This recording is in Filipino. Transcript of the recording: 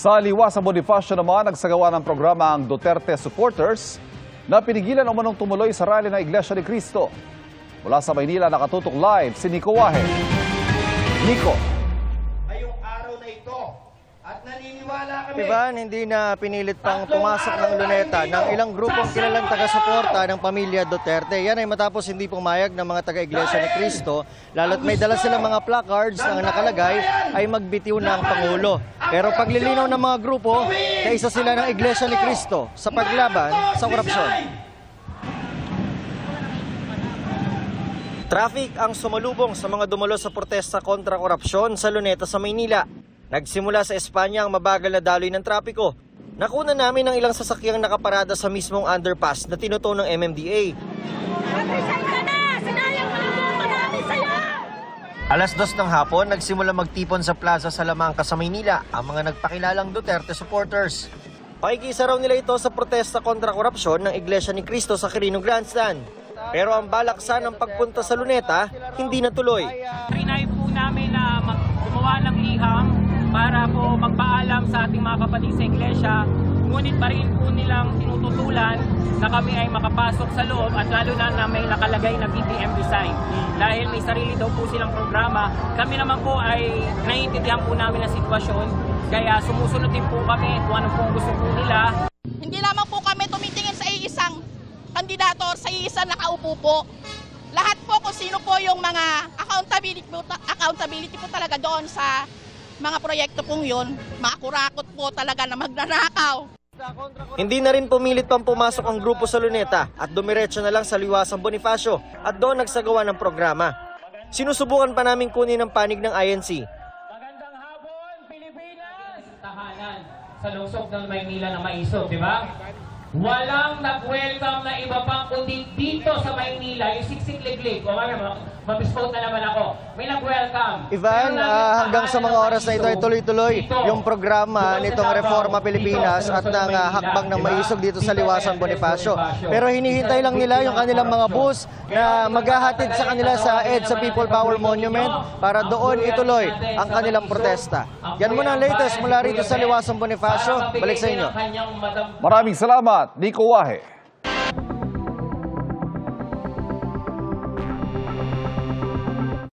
Sa Liwasang Bonifacio naman, nagsagawa ng programa ang Duterte Supporters na pinigilan umanong tumuloy sa rally ng Iglesia ni Cristo. Mula sa Maynila, nakatutok live si Nico Wahe. Nico. Ngayong araw na ito at naniniwala kami. Ivan, hindi na pinilit pang pumasok ng luneta ng ilang grupong kilalang taga-suporta ng pamilya Duterte. Yan ay matapos hindi pumayag ng mga taga-Iglesia ni Cristo, lalo't may dala silang mga placards na nakalagay ay magbitiw ng Pangulo. Pero paglilinaw ng mga grupo, kaisa sila ng Iglesia ni Cristo sa paglaban sa korupsyon. Traffic ang sumalubong sa mga dumalo sa protesta kontra korupsyon sa Luneta sa Maynila. Nagsimula sa Espanya ang mabagal na daloy ng trapiko. Nakuna namin ng ilang sasakyang nakaparada sa mismong underpass na tinuto ng MMDA. Alas 2 ng hapon, nagsimula magtipon sa plaza sa Lamangka sa Maynila ang mga nagpakilalang Duterte supporters. Pakikisa raw nila ito sa protesta kontra korupsyon ng Iglesia ni Cristo sa Quirino Grandstand. Pero ang balaksan ng pagpunta sa Luneta, hindi natuloy. Trinay po namin na gumawa ng liham para po magpaalam sa ating mga kapatid sa Iglesia. Ngunit pa rin po nilang tinututulan na kami ay makapasok sa loob at lalo na may nakalagay na BBM design. Dahil may sarili daw po silang programa, kami naman po ay naiintindihan po namin ang sitwasyon. Kaya sumusunod din po kami kung ano po gusto po nila. Hindi lamang po kami tumitingin sa iisang kandidato, sa iisang nakaupo po. Lahat po kung sino po yung mga accountability po talaga doon sa mga proyekto pong yun. Makurakot po talaga na magnanakaw. Hindi na rin pumilit pang pumasok ang grupo sa Luneta at dumiretso na lang sa Liwasang Bonifacio at doon nagsagawa ng programa. Sinusubukan pa namin kunin ang panig ng INC. Magandang hapon, Pilipinas! Tahanan sa lungsod ng Maynila na maisog, di ba? Walang nag-welcome na iba pang kundi dito sa Maynila, yung siksik-liglig. O mag-spout na naman ako. May nag-welcome. Ivan, hanggang sa mga oras na ito ay tuloy-tuloy yung programa nitong Reforma Pilipinas at ng hakbang ng maisog dito sa Liwasang Bonifacio. Pero hinihintay lang nila yung kanilang mga bus na maghahatid sa kanila sa EDSA People Power Monument para doon ituloy ang kanilang protesta. Yan muna ang latest mula rito sa Liwasang Bonifacio. Balik sa inyo. Maraming salamat, Nico Wahe.